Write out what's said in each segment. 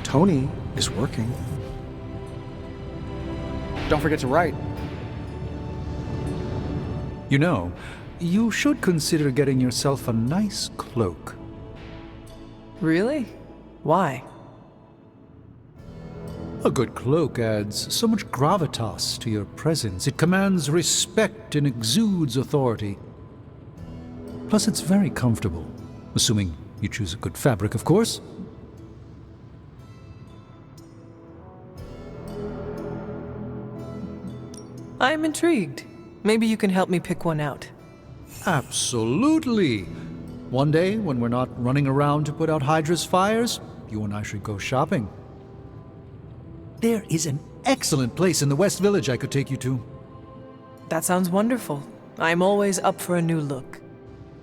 Tony is working. Don't forget to write. You know, you should consider getting yourself a nice cloak. Really? Why? A good cloak adds so much gravitas to your presence. It commands respect and exudes authority. Plus, it's very comfortable. Assuming you choose a good fabric, of course. I'm intrigued. Maybe you can help me pick one out. Absolutely. One day, when we're not running around to put out Hydra's fires, you and I should go shopping. There is an excellent place in the West Village I could take you to. That sounds wonderful. I'm always up for a new look.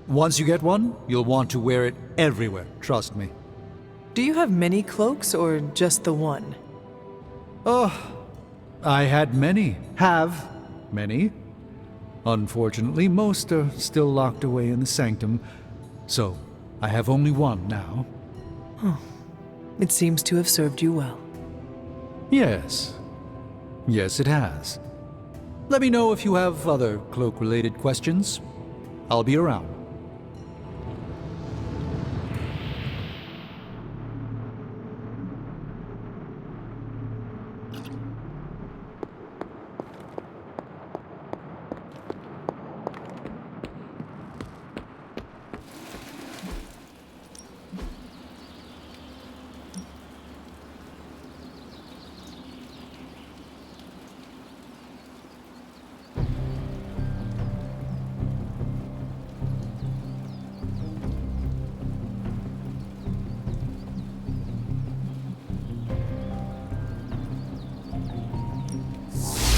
Once you get one, you'll want to wear it everywhere, trust me. Do you have many cloaks or just the one? Oh, I had many. Have many. Unfortunately, most are still locked away in the sanctum, so I have only one now. It seems to have served you well. Yes. Yes, it has. Let me know if you have other cloak-related questions. I'll be around.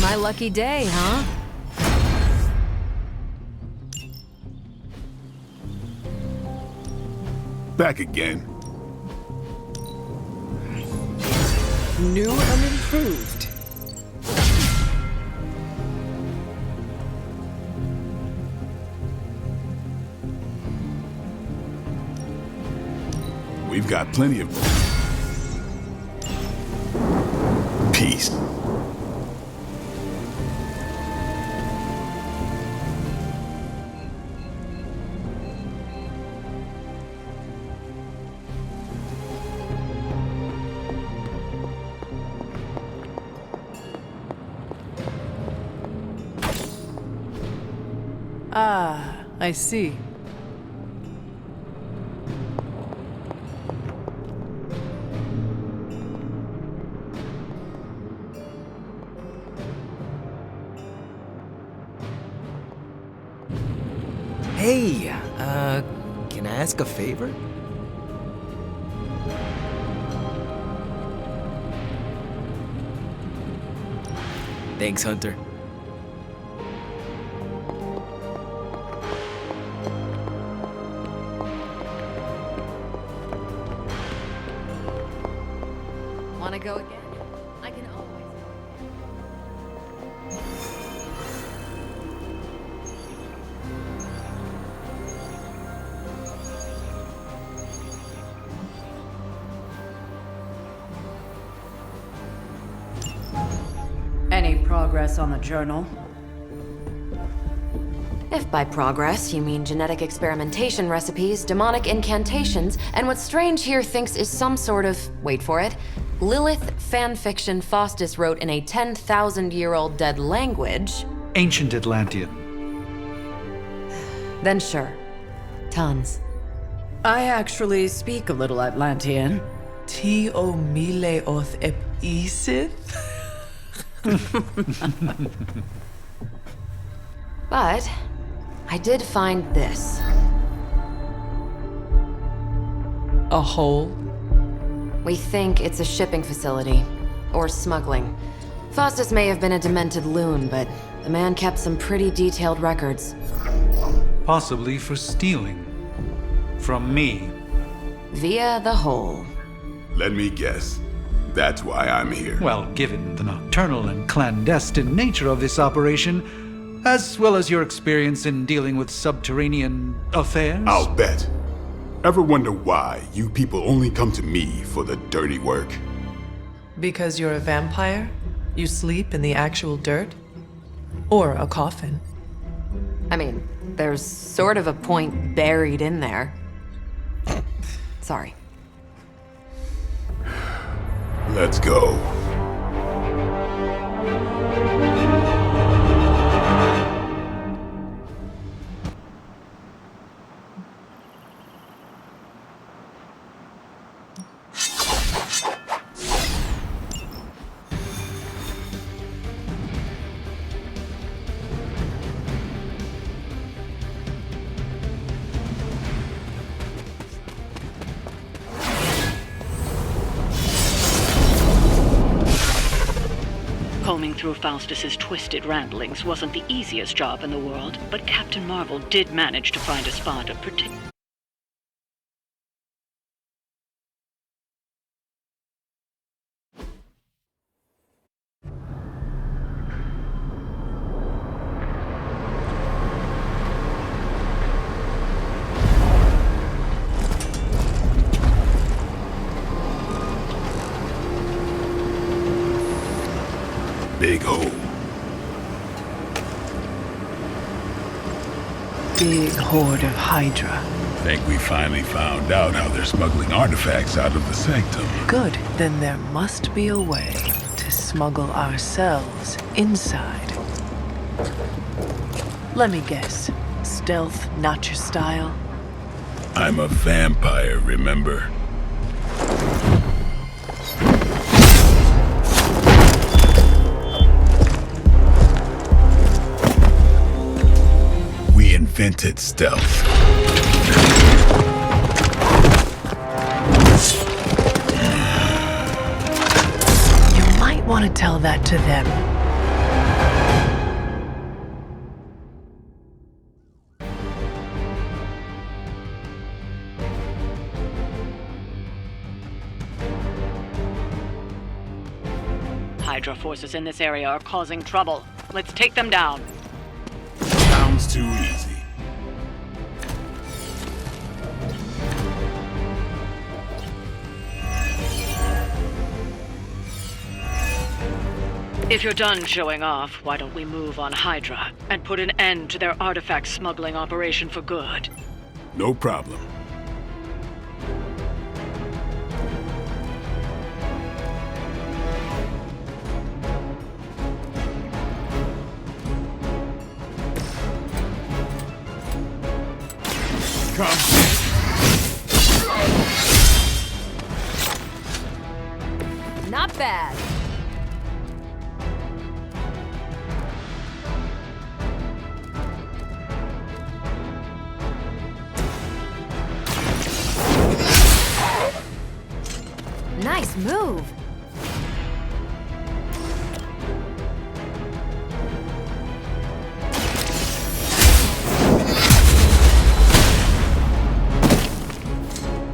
My lucky day, huh? Back again. New and improved. We've got plenty of peace. Ah, I see. Hey, can I ask a favor? Thanks, Hunter. Wanna go again? I can always. Any progress on the journal? If by progress you mean genetic experimentation recipes, demonic incantations, and what Strange here thinks is some sort of, wait for it, Lilith fanfiction Faustus wrote in a 10,000-year-old dead language, Ancient Atlantean. then sure. Tons. I actually speak a little Atlantean. Ti o mile oth ep isith? But I did find this. A hole? We think it's a shipping facility. Or smuggling. Faustus may have been a demented loon, but the man kept some pretty detailed records. Possibly for stealing. From me. Via the hole. Let me guess. That's why I'm here. Well, given the nocturnal and clandestine nature of this operation, as well as your experience in dealing with subterranean affairs. I'll bet. Ever wonder why you people only come to me for the dirty work? Because you're a vampire? You sleep in the actual dirt? Or a coffin? I mean, there's sort of a point buried in there. Sorry. Let's go. Combing through Faustus's twisted ramblings wasn't the easiest job in the world, but Captain Marvel did manage to find a spot of particular. Big hole. Big horde of Hydra. Think we finally found out how they're smuggling artifacts out of the sanctum. Good. Then there must be a way to smuggle ourselves inside. Let me guess. Stealth, not your style? I'm a vampire, remember? We invented stealth. You might want to tell that to them. Hydra forces in this area are causing trouble. Let's take them down. Sounds too easy. If you're done showing off, why don't we move on Hydra and put an end to their artifact smuggling operation for good? No problem. Come. Not bad. Nice move.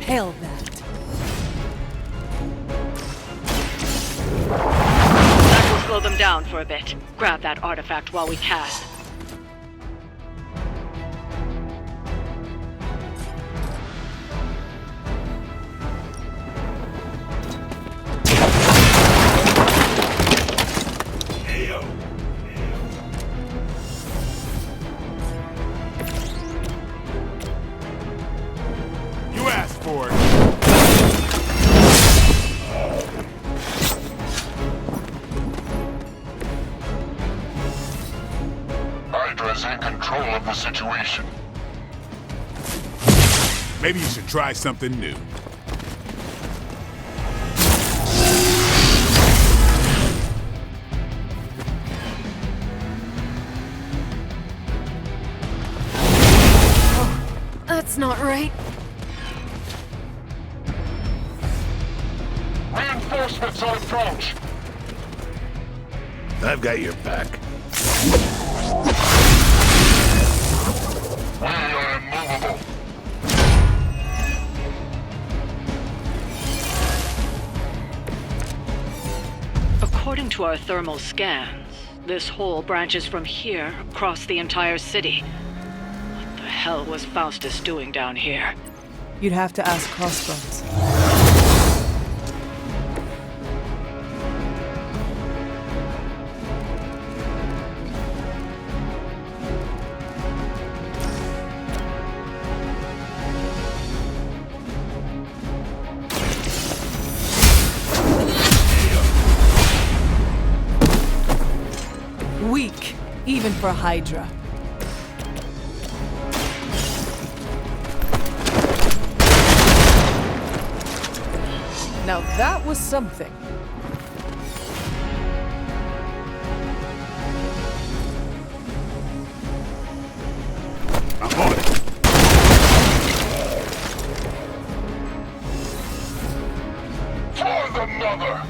Hail that. That will slow them down for a bit. Grab that artifact while we can. You asked for it. Hydra's in control of the situation. Maybe you should try something new. That's not right. Reinforcements on approach. I've got your back. We are immovable. According to our thermal scans, this hole branches from here across the entire city. What the hell was Faustus doing down here? You'd have to ask Crossbones. even for Hydra. Now that was something. I'm on it. For the mother!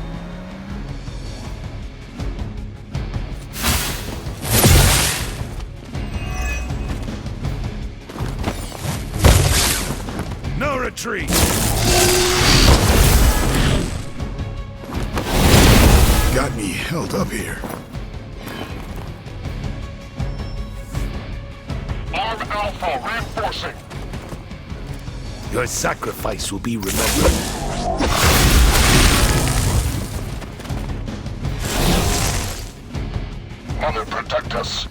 No retreat! Got me held up here. Arm Alpha reinforcing. Your sacrifice will be remembered. Mother, protect us.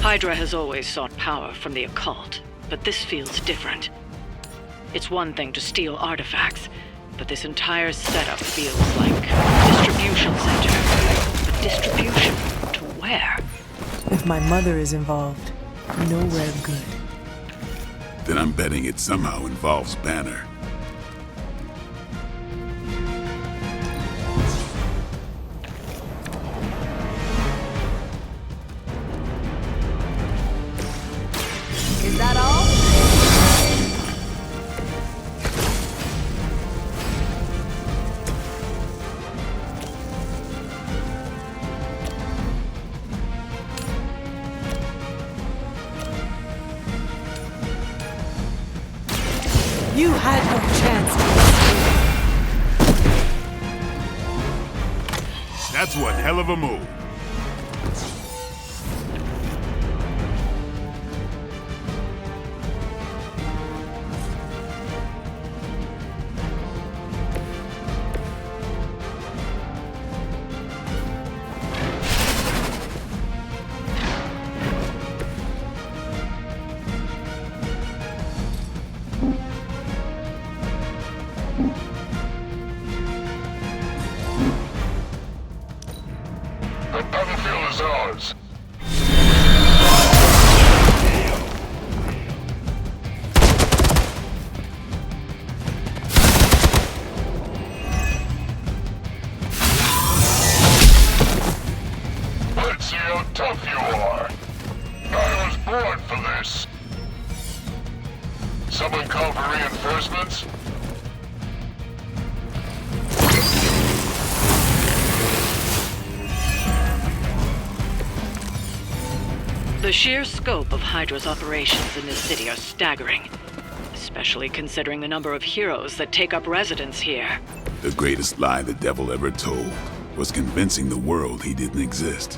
Hydra has always sought power from the occult, but this feels different. It's one thing to steal artifacts, but this entire setup feels like a distribution center. But distribution to where? If my mother is involved, nowhere good. Then I'm betting it somehow involves Banner. Is that all? You had no chance. That's one hell of a move. The battlefield is ours. Let's see how tough you are. I was born for this. Someone call for reinforcements? The sheer scope of Hydra's operations in this city are staggering, especially considering the number of heroes that take up residence here. The greatest lie the devil ever told was convincing the world he didn't exist.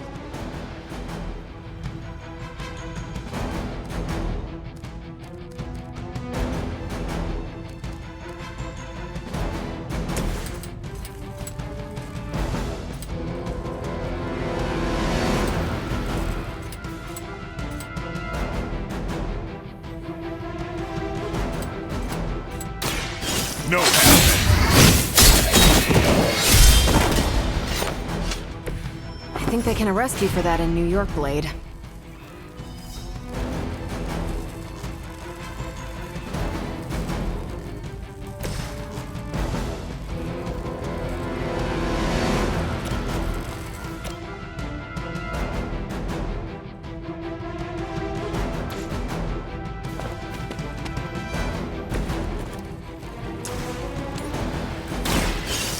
No. I think they can arrest you for that in New York, Blade.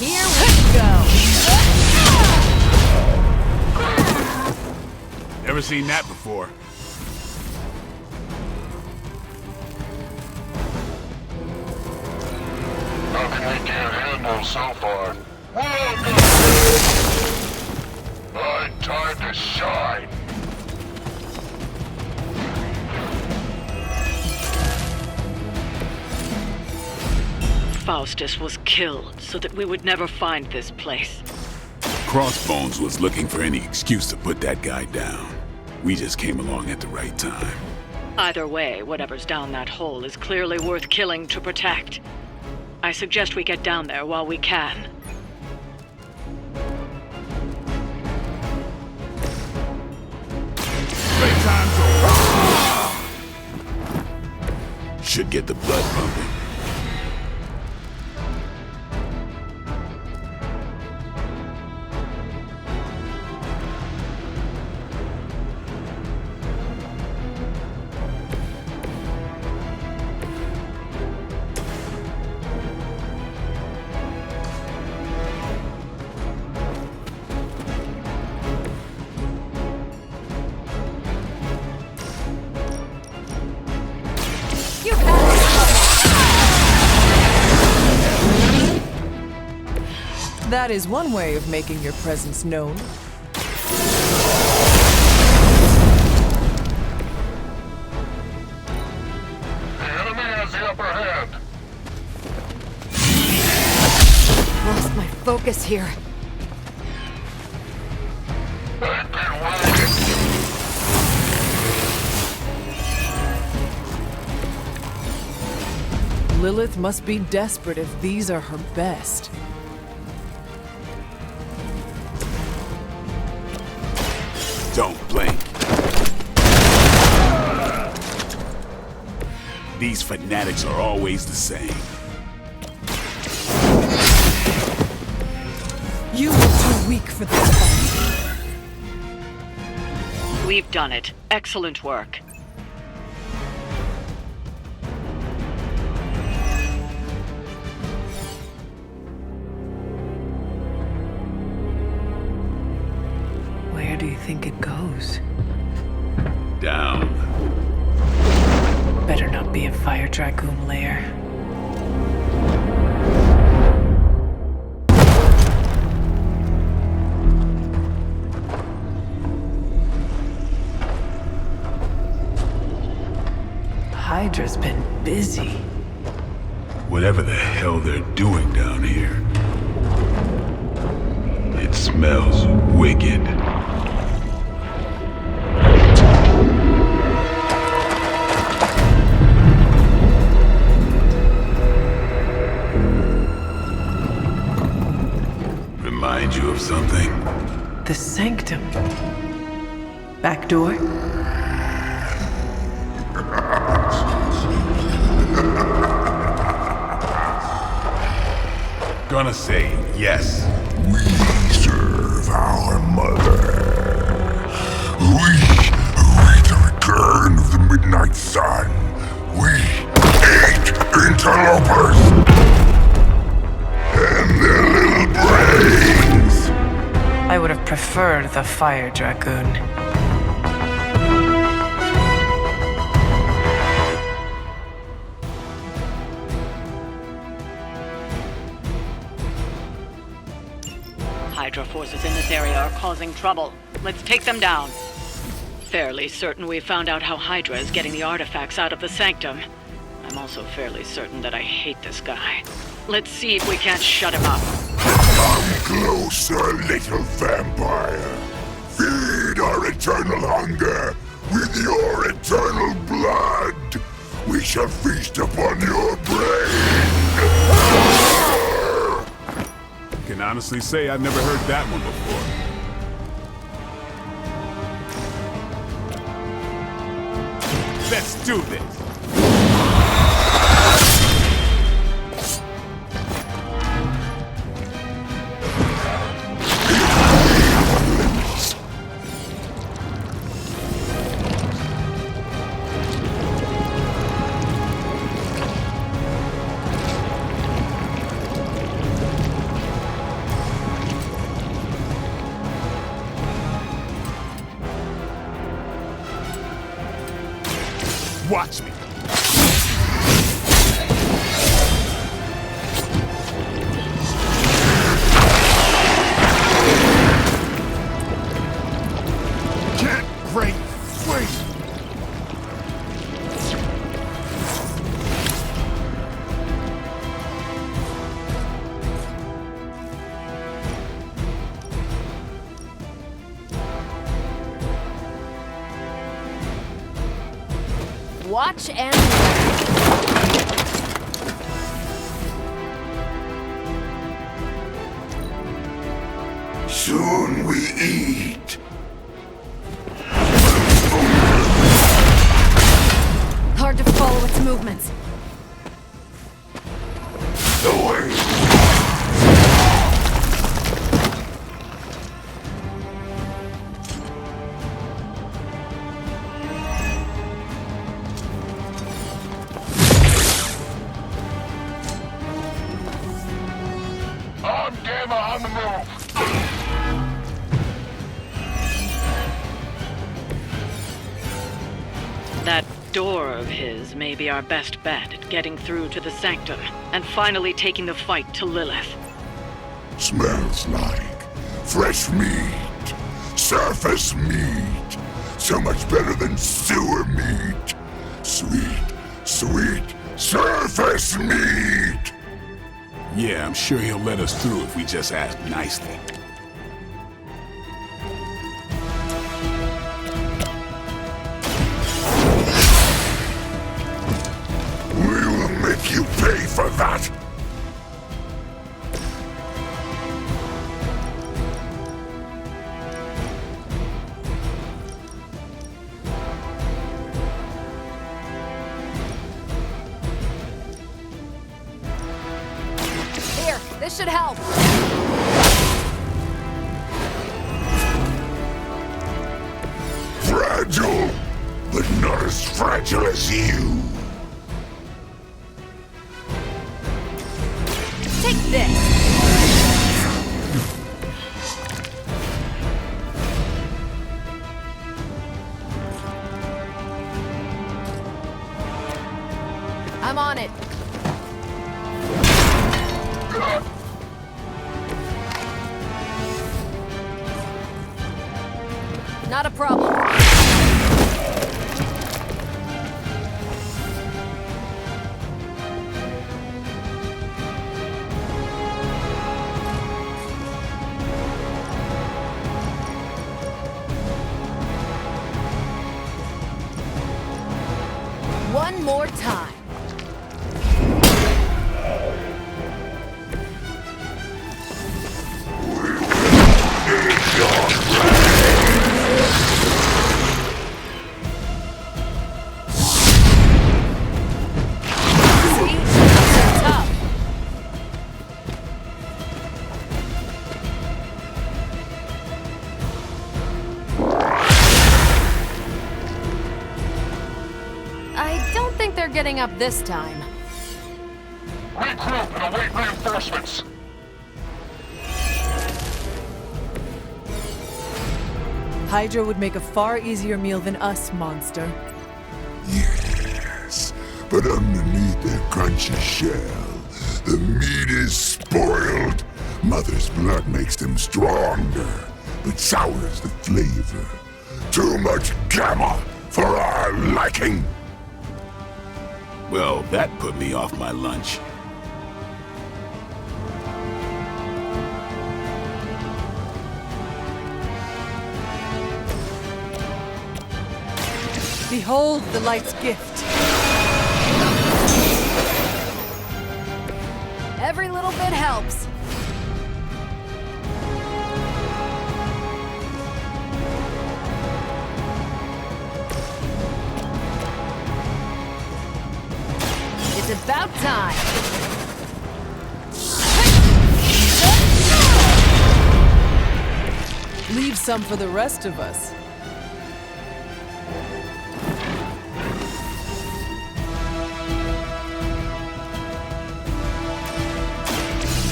Here we go! Never seen that before. Nothing we can't handle so far. Welcome! My time to shine. Faustus was killed so that we would never find this place. Crossbones was looking for any excuse to put that guy down. We just came along at the right time. Either way, whatever's down that hole is clearly worth killing to protect. I suggest we get down there while we can. Playtime's over. Should get the blood pumping. That is one way of making your presence known. The enemy has the upper hand. Lost my focus here. I've been waiting. Lilith must be desperate if these are her best. Don't blink. These fanatics are always the same. You were too weak for this fight. We've done it. Excellent work. Where do you think it goes? Down. Better not be a Fire Dragoon lair. Hydra's been busy. Whatever the hell they're doing down here. It smells wicked. Remind you of something? The Sanctum. Back door? Gonna say yes. We serve our mother. We await the return of the Midnight Sun. We hate interlopers and their little brains. I would have preferred the Fire Dragoon. Hydra forces in this area are causing trouble. Let's take them down. Fairly certain we found out how Hydra is getting the artifacts out of the Sanctum. I'm also fairly certain that I hate this guy. Let's see if we can't shut him up. Come closer, little vampire. Feed our eternal hunger with your eternal blood. We shall feast upon your brain. Can honestly say I've never heard that one before. Let's do this! Watch me. Can't break free. Watch and bone we eat. Hard to follow its movements. Away! I'm Gamma on the move! That door of his may be our best bet at getting through to the Sanctum and finally taking the fight to Lilith. Smells like fresh meat. Surface meat. So much better than sewer meat. Sweet, sweet surface meat! Yeah, I'm sure he'll let us through if we just ask nicely. We will make you pay for that! Here, this should help. Fragile, but not as fragile as you. Take this. I'm on it. Not a problem. One more time. See? They're tough. I don't think they're getting up this time. Regroup and await reinforcements. Hydra would make a far easier meal than us, monster. Yes, but underneath their crunchy shell, the meat is spoiled. Mother's blood makes them stronger, but sours the flavor. Too much gamma for our liking. Well, that put me off my lunch. Behold the light's gift. Every little bit helps. It's about time. Leave some for the rest of us.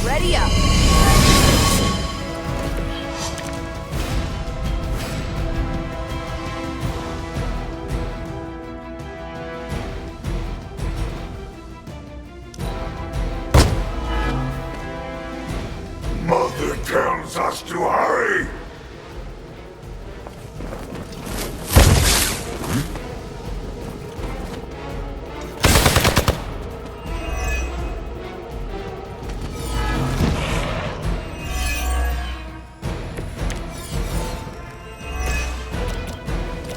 Ready up. Mother tells us to hurry.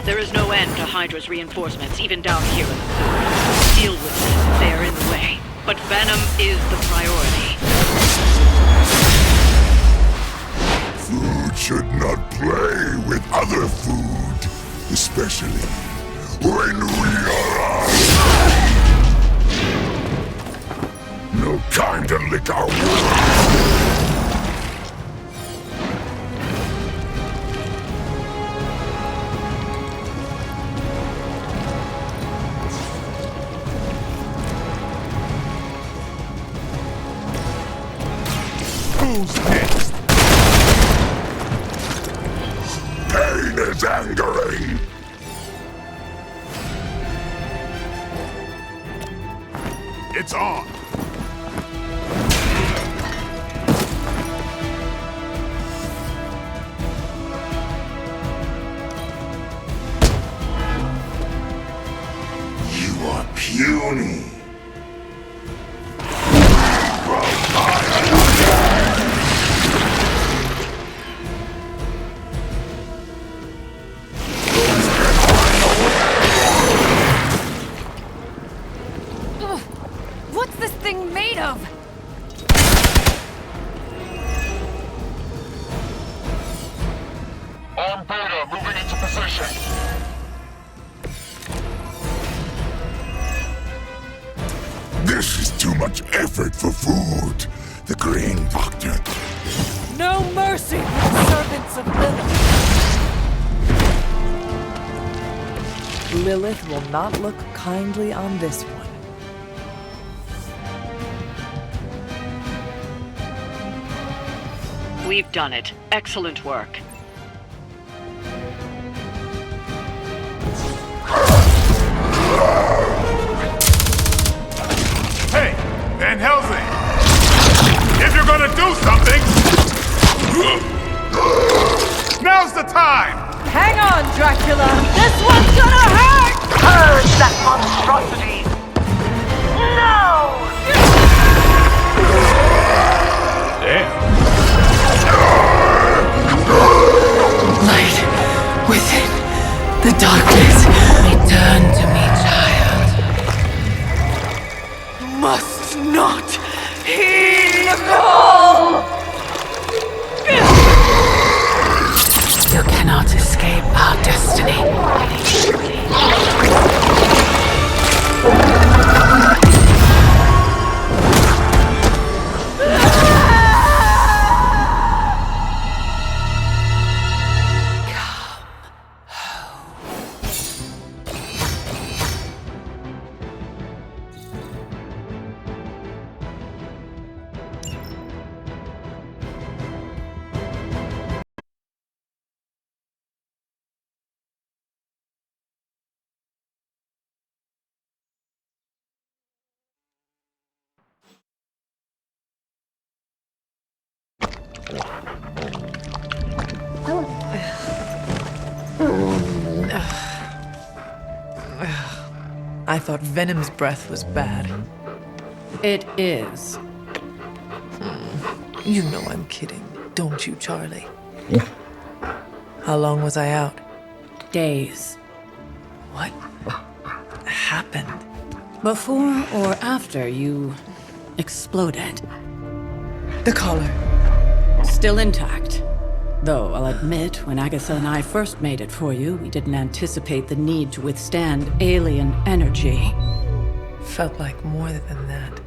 There is no end to Hydra's reinforcements, even down here in the sewer. Deal with them if they are in the way. But Venom is the priority. Food should not play with other food, especially when we are no time to lick our wounds. Who's next? Pain is angering. It's on. You are puny. What's this thing made of? On Beta, moving into position. This is too much effort for food. The Green Doctor. No mercy for the servants of Lilith. Lilith will not look kindly on this one. We've done it. Excellent work. Hey, Van Helsing! If you're gonna do something, now's the time! Hang on, Dracula! This one's gonna hurt! Purge that monstrosity! No! Damn. Light within the darkness. Return to me, child. Must not heed the call! You cannot escape our destiny. I thought Venom's breath was bad. It is. You know I'm kidding, don't you, Charlie? How long was I out? Days. What happened? Before or after you exploded. The collar. Still intact. Though, I'll admit, when Agatha and I first made it for you, we didn't anticipate the need to withstand alien energy. Felt like more than that.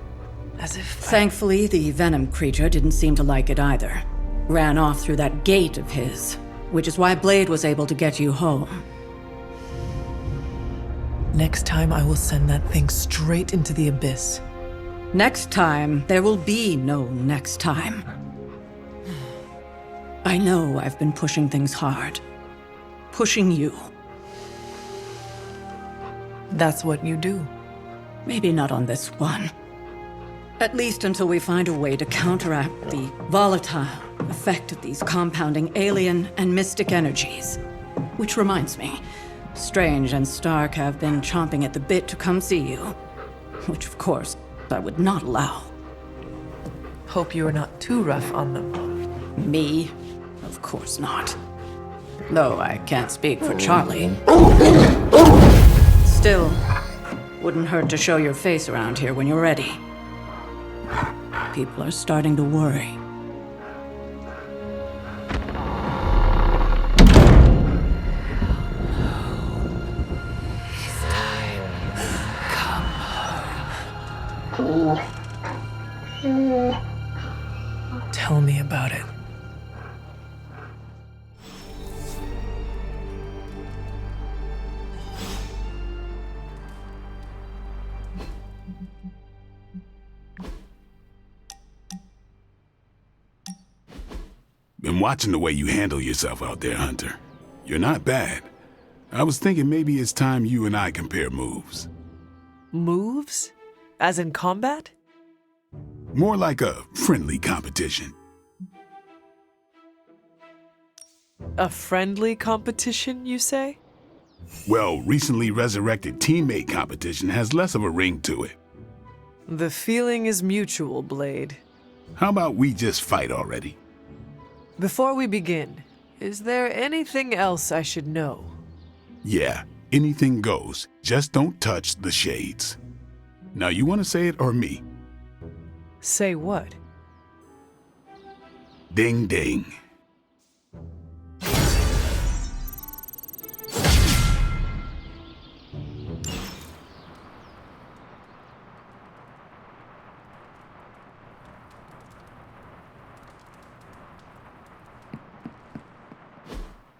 As if... Thankfully, the Venom creature didn't seem to like it either. Ran off through that gate of his, which is why Blade was able to get you home. Next time I will send that thing straight into the abyss. Next time, there will be no next time. I know I've been pushing things hard. Pushing you. That's what you do. Maybe not on this one. At least until we find a way to counteract the volatile effect of these compounding alien and mystic energies. Which reminds me, Strange and Stark have been chomping at the bit to come see you. Which, of course, I would not allow. Hope you are not too rough on them. Me? Of course not. Though I can't speak for Charlie. Still, wouldn't hurt to show your face around here when you're ready. People are starting to worry. Tell me about it. Been watching the way you handle yourself out there, Hunter. You're not bad. I was thinking maybe it's time you and I compare moves. Moves? As in combat? More like a friendly competition. A friendly competition, you say? Well, recently resurrected teammate competition has less of a ring to it. The feeling is mutual, Blade. How about we just fight already? Before we begin, is there anything else I should know? Yeah, anything goes. Just don't touch the shades. Now, you want to say it or me? Say what? Ding ding.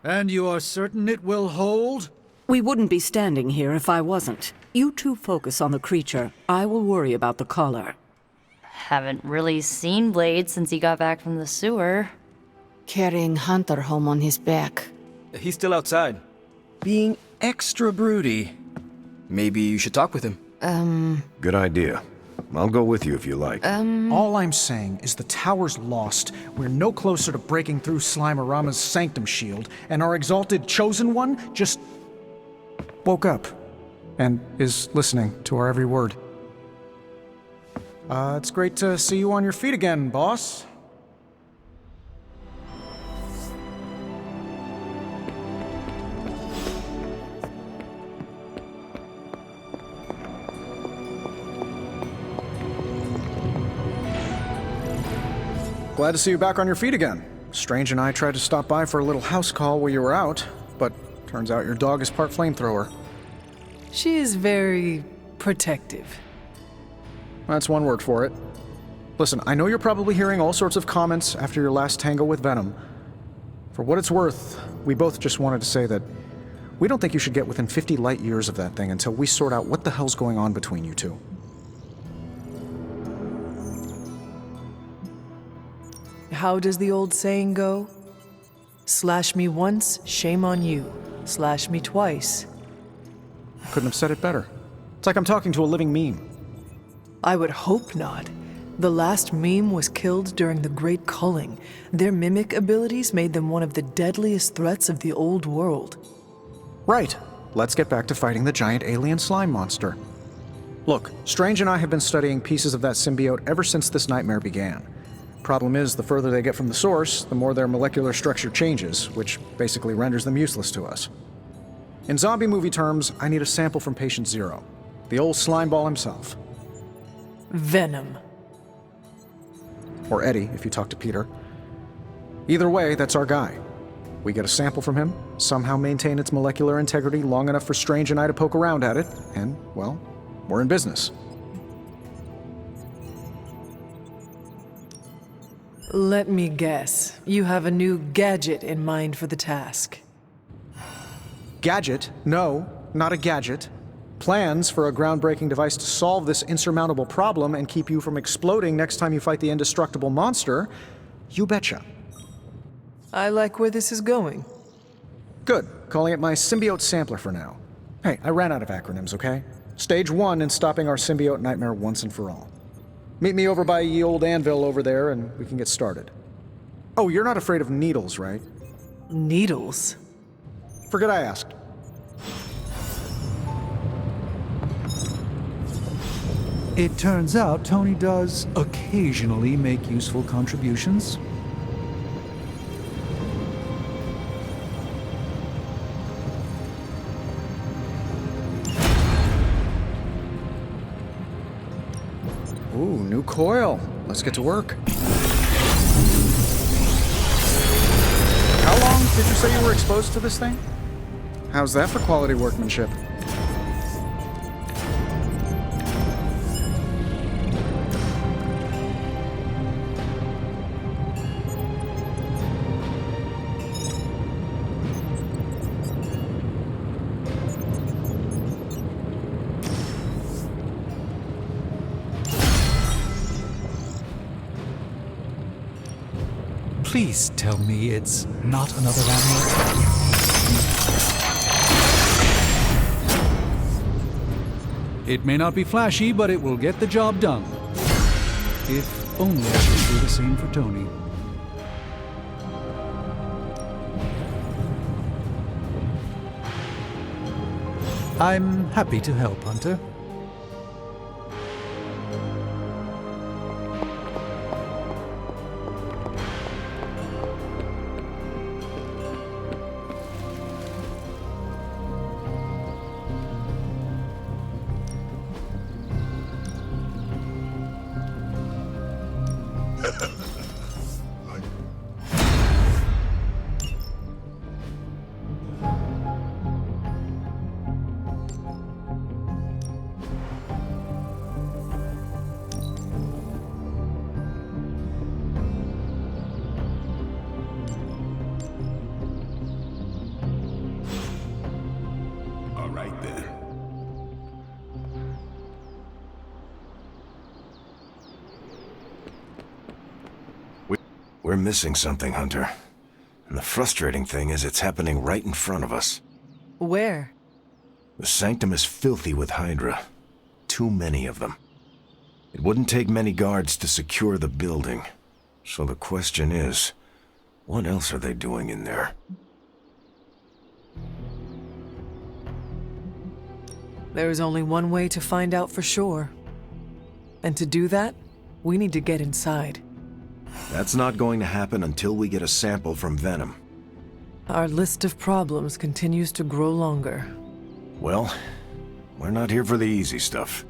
And you are certain it will hold? We wouldn't be standing here if I wasn't. You two focus on the creature. I will worry about the collar. Haven't really seen Blade since he got back from the sewer. Carrying Hunter home on his back. He's still outside. Being extra broody. Maybe you should talk with him. Good idea. I'll go with you if you like. All I'm saying is the tower's lost. We're no closer to breaking through Slimerama's sanctum shield, and our exalted chosen one just woke up and is listening to our every word. It's great to see you on your feet again, boss. Glad to see you back on your feet again. Strange and I tried to stop by for a little house call while you were out, but turns out your dog is part flamethrower. She is very protective. That's one word for it. Listen, I know you're probably hearing all sorts of comments after your last tango with Venom. For what it's worth, we both just wanted to say that we don't think you should get within 50 light years of that thing until we sort out what the hell's going on between you two. How does the old saying go? Slash me once, shame on you. Slash me twice. Couldn't have said it better. It's like I'm talking to a living meme. I would hope not. The last meme was killed during the Great Culling. Their mimic abilities made them one of the deadliest threats of the old world. Right. Let's get back to fighting the giant alien slime monster. Look, Strange and I have been studying pieces of that symbiote ever since this nightmare began. Problem is, the further they get from the source, the more their molecular structure changes, which basically renders them useless to us. In zombie movie terms, I need a sample from Patient Zero, the old slime ball himself. Venom. Or Eddie, if you talk to Peter. Either way, that's our guy. We get a sample from him, somehow maintain its molecular integrity long enough for Strange and I to poke around at it, and, well, we're in business. Let me guess. You have a new gadget in mind for the task. Gadget? No, not a gadget. Plans for a groundbreaking device to solve this insurmountable problem and keep you from exploding next time you fight the indestructible monster? You betcha. I like where this is going. Good. Calling it my symbiote sampler for now. Hey, I ran out of acronyms, okay? Stage 1 in stopping our symbiote nightmare once and for all. Meet me over by ye old anvil over there and we can get started. Oh, you're not afraid of needles, right? Needles? Forget I asked. It turns out Tony does occasionally make useful contributions. Ooh, new coil. Let's get to work. How long did you say you were exposed to this thing? How's that for quality workmanship? Please tell me it's not another amulet. It may not be flashy, but it will get the job done. If only I could do the same for Tony. I'm happy to help, Hunter. All right then. We're missing something, Hunter. And the frustrating thing is it's happening right in front of us. Where? The Sanctum is filthy with Hydra. Too many of them. It wouldn't take many guards to secure the building. So the question is, what else are they doing in there? There is only one way to find out for sure. And to do that, we need to get inside. That's not going to happen until we get a sample from Venom. Our list of problems continues to grow longer. Well, we're not here for the easy stuff.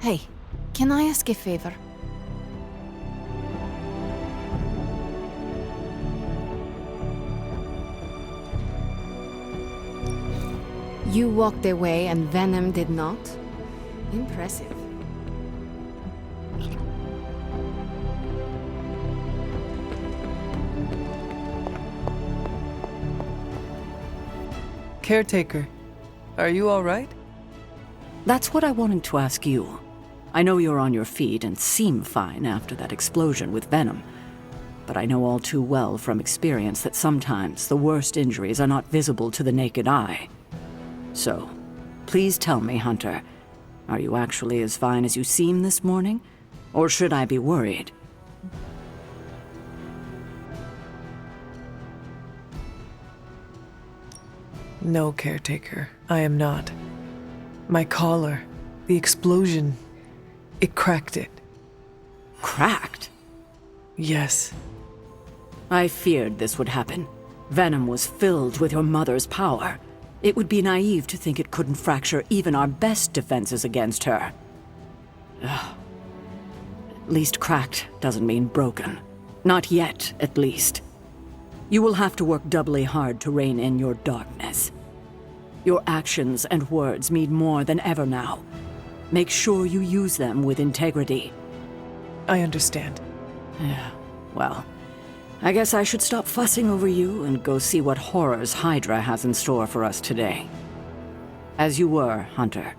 Hey, can I ask a favor? You walked away and Venom did not? Impressive. Caretaker, are you all right? That's what I wanted to ask you. I know you're on your feet and seem fine after that explosion with Venom. But I know all too well from experience that sometimes the worst injuries are not visible to the naked eye. So, please tell me, Hunter, are you actually as fine as you seem this morning? Or should I be worried? No, Caretaker, I am not. My collar, the explosion, it cracked it. Cracked? Yes. I feared this would happen. Venom was filled with your mother's power. It would be naive to think it couldn't fracture even our best defenses against her. Ugh. At least cracked doesn't mean broken. Not yet, at least. You will have to work doubly hard to rein in your darkness. Your actions and words mean more than ever now. Make sure you use them with integrity. I understand. Yeah, well, I guess I should stop fussing over you and go see what horrors Hydra has in store for us today. As you were, Hunter.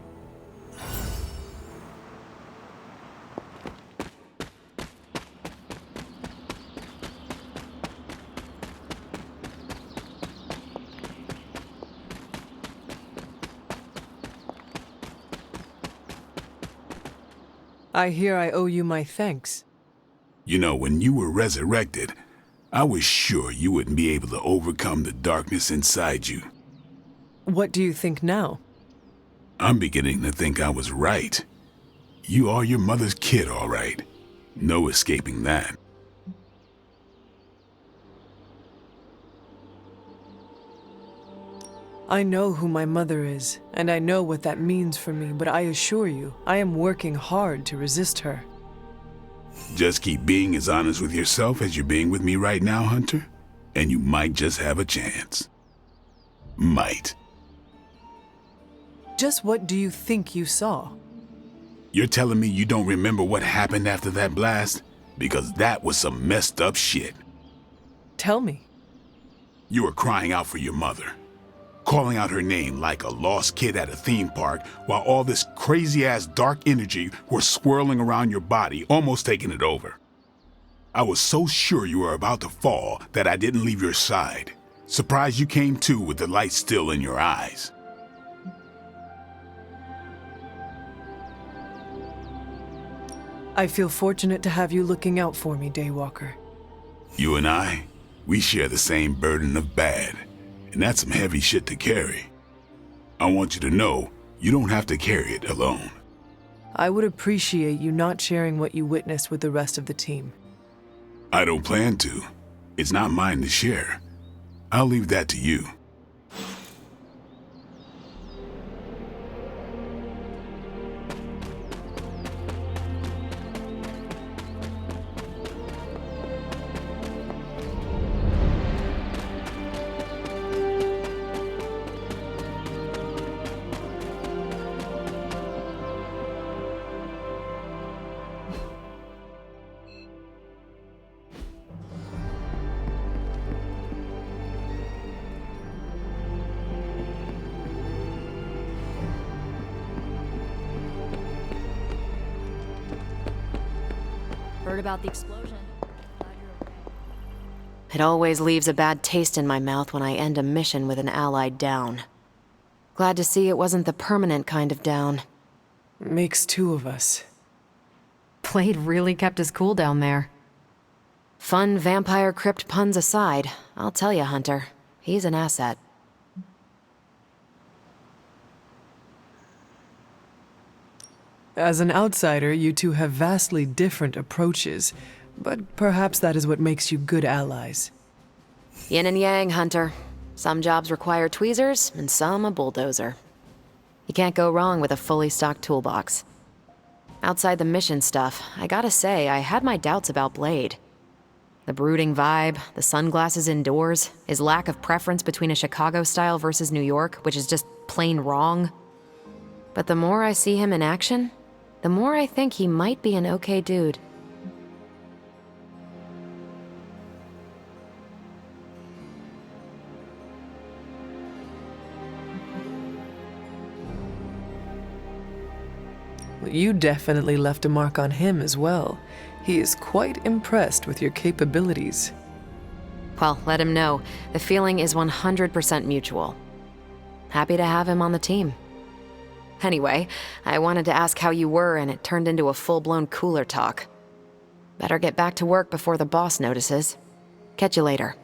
I hear I owe you my thanks. You know, when you were resurrected, I was sure you wouldn't be able to overcome the darkness inside you. What do you think now? I'm beginning to think I was right. You are your mother's kid, all right. No escaping that. I know who my mother is, and I know what that means for me, but I assure you, I am working hard to resist her. Just keep being as honest with yourself as you're being with me right now, Hunter, and you might just have a chance. Might. Just what do you think you saw? You're telling me you don't remember what happened after that blast? Because that was some messed up shit. Tell me. You were crying out for your mother. calling out her name like a lost kid at a theme park while all this crazy-ass dark energy was swirling around your body, almost taking it over. I was so sure you were about to fall that I didn't leave your side. Surprised you came to with the light still in your eyes. I feel fortunate to have you looking out for me, Daywalker. You and I, we share the same burden of bad, and that's some heavy shit to carry. I want you to know you don't have to carry it alone. I would appreciate you not sharing what you witnessed with the rest of the team. I don't plan to. It's not mine to share. I'll leave that to you. Heard about the explosion. It always leaves a bad taste in my mouth when I end a mission with an allied down. Glad to see it wasn't the permanent kind of down. Makes two of us. Blade really kept his cool down there. Fun vampire crypt puns aside, I'll tell you, Hunter, he's an asset. As an outsider, you two have vastly different approaches, but perhaps that is what makes you good allies. Yin and yang, Hunter. Some jobs require tweezers, and some a bulldozer. You can't go wrong with a fully stocked toolbox. Outside the mission stuff, I gotta say, I had my doubts about Blade. The brooding vibe, the sunglasses indoors, his lack of preference between a Chicago style versus New York, which is just plain wrong. But the more I see him in action, the more I think he might be an okay dude. You definitely left a mark on him as well. He is quite impressed with your capabilities. Well, let him know. The feeling is 100% mutual. Happy to have him on the team. Anyway, I wanted to ask how you were, and it turned into a full-blown cooler talk. Better get back to work before the boss notices. Catch you later.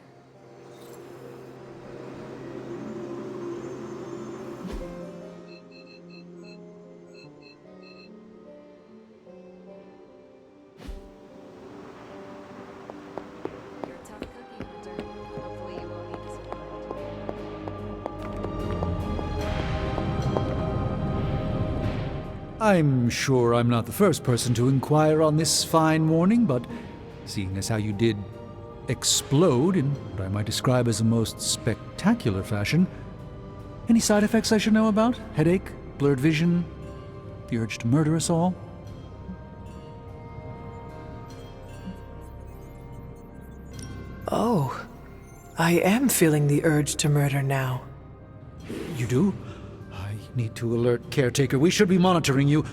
I'm sure I'm not the first person to inquire on this fine morning, but seeing as how you did explode in what I might describe as a most spectacular fashion, any side effects I should know about? Headache? Blurred vision? The urge to murder us all? Oh, I am feeling the urge to murder now. You do? I need to alert Caretaker. We should be monitoring you.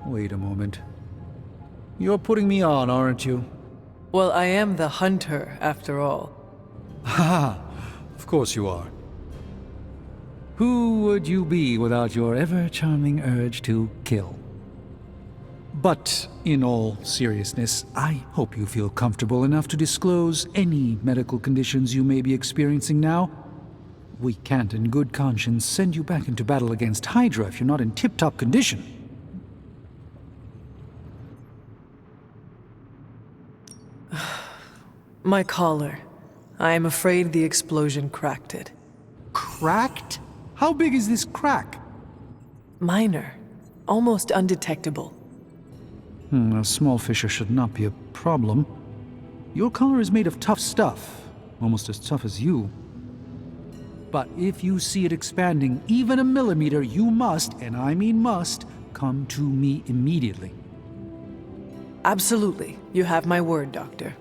Wait a moment. You're putting me on, aren't you? Well, I am the hunter, after all. Ha! Of course you are. Who would you be without your ever-charming urge to kill? But, in all seriousness, I hope you feel comfortable enough to disclose any medical conditions you may be experiencing now. We can't in good conscience send you back into battle against Hydra if you're not in tip-top condition. My collar. I am afraid the explosion cracked it. Cracked? How big is this crack? Minor. Almost undetectable. A small fissure should not be a problem. Your collar is made of tough stuff, almost as tough as you. But if you see it expanding even a millimeter, you must, and I mean must, come to me immediately. Absolutely. You have my word, Doctor.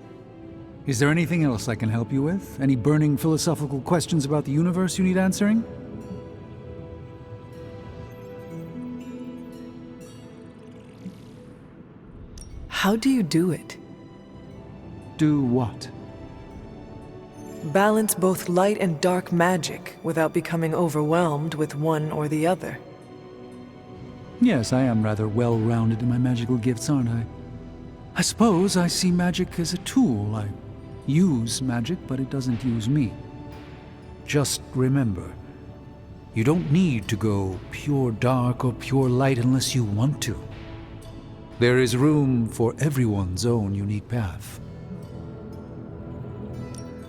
Is there anything else I can help you with? Any burning philosophical questions about the universe you need answering? How do you do it? Do what? Balance both light and dark magic without becoming overwhelmed with one or the other. Yes, I am rather well-rounded in my magical gifts, aren't I? I suppose I see magic as a tool. I use magic, but it doesn't use me. Just remember, you don't need to go pure dark or pure light unless you want to. There is room for everyone's own unique path.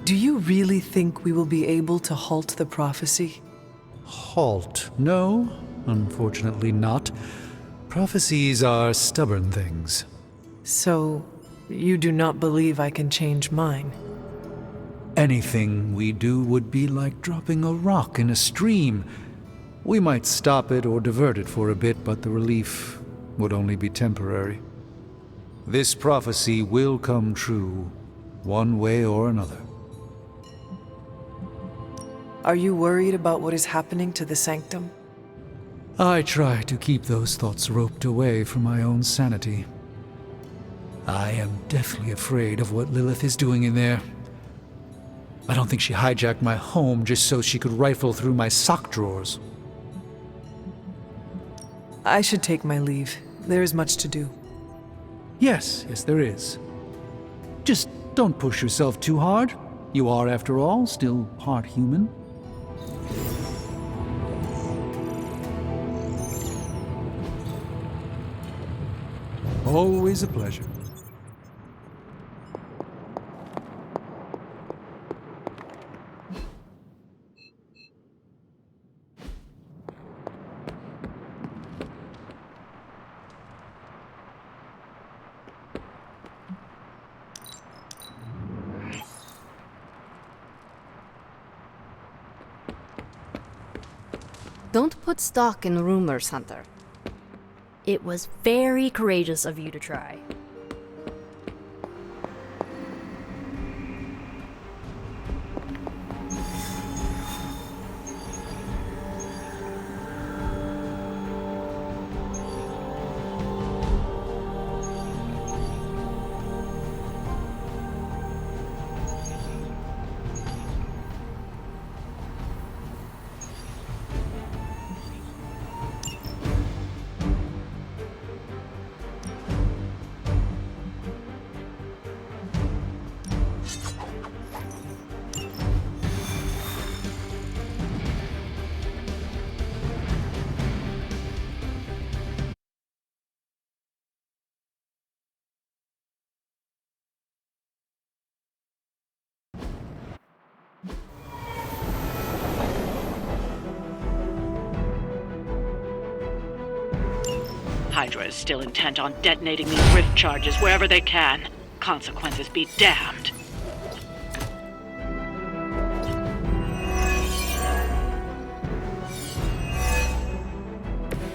Do you really think we will be able to halt the prophecy? Halt? No, unfortunately not. Prophecies are stubborn things. So, you do not believe I can change mine? Anything we do would be like dropping a rock in a stream. We might stop it or divert it for a bit, but the relief would only be temporary. This prophecy will come true, one way or another. Are you worried about what is happening to the Sanctum? I try to keep those thoughts roped away from my own sanity. I am deathly afraid of what Lilith is doing in there. I don't think she hijacked my home just so she could rifle through my sock drawers. I should take my leave. There is much to do. Yes, there is. Just don't push yourself too hard. You are, after all, still part human. Always a pleasure. Don't put stock in rumors, Hunter. It was very courageous of you to try. Hydra is still intent on detonating these rift charges wherever they can. Consequences be damned.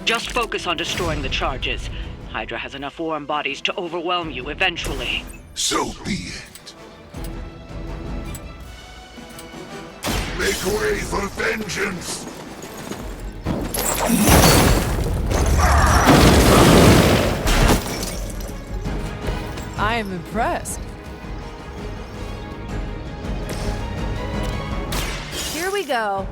Just focus on destroying the charges. Hydra has enough warm bodies to overwhelm you eventually. So be it. Make way for vengeance! I am impressed. Here we go.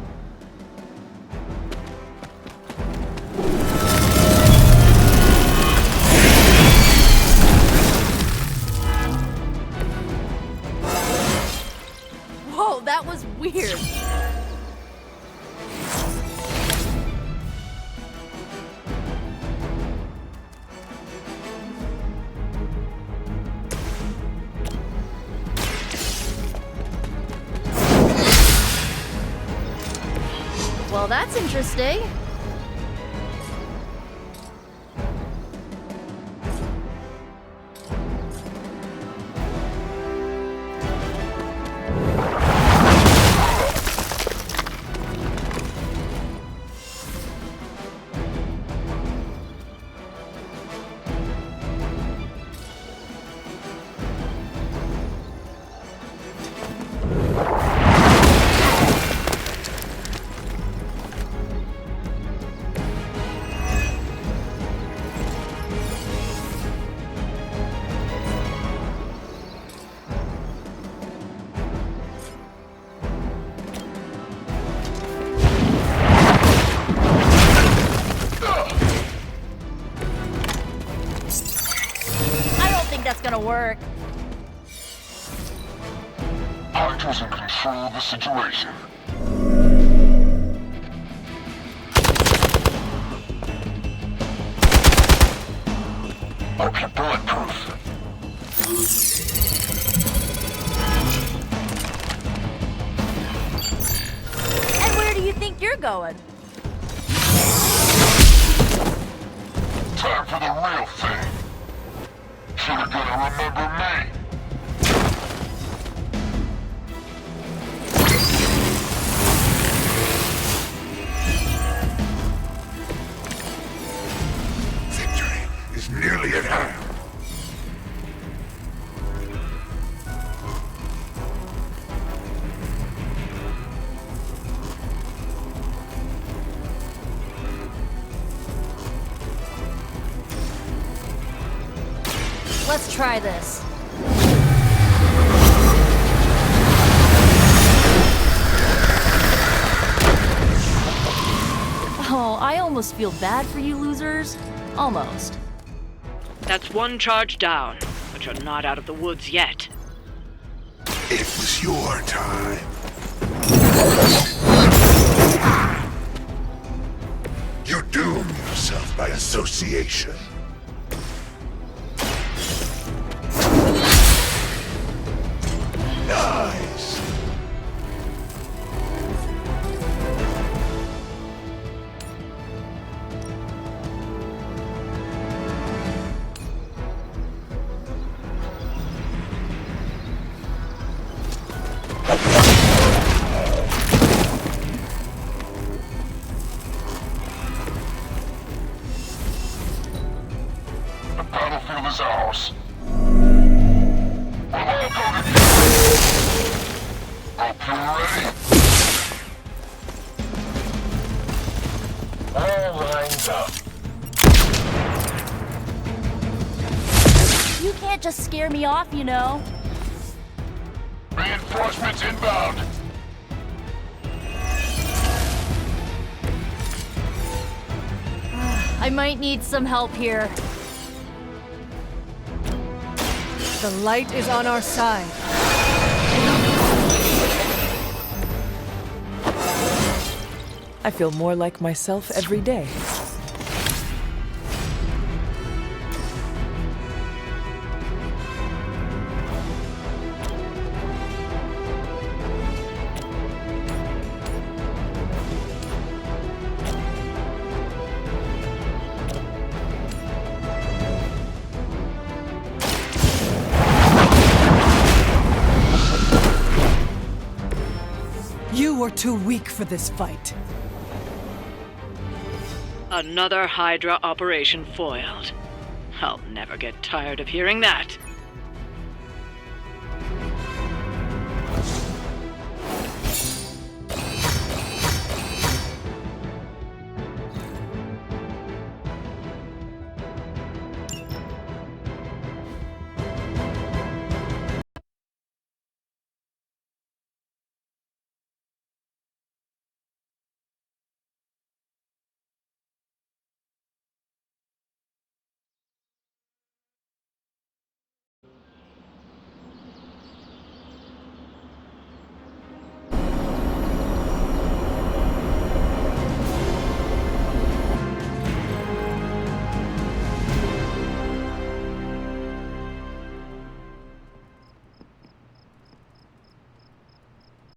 Whoa, that was weird. Well, that's interesting. that's gonna work. Hydra's in control of the situation. Hope you're bulletproof. And where do you think you're going? Time for the real thing. You're gonna remember me. Victory is nearly at hand. Let's try this. Oh, I almost feel bad for you losers. Almost. That's one charge down, but you're not out of the woods yet. It was your time. You doom yourself by association. Nice. The battlefield is ours. We'll all go together. Hope you're ready. All lined up. You can't just scare me off, you know. Reinforcements inbound. I might need some help here. The light is on our side. I feel more like myself every day. You were too weak for this fight. Another Hydra operation foiled. I'll never get tired of hearing that.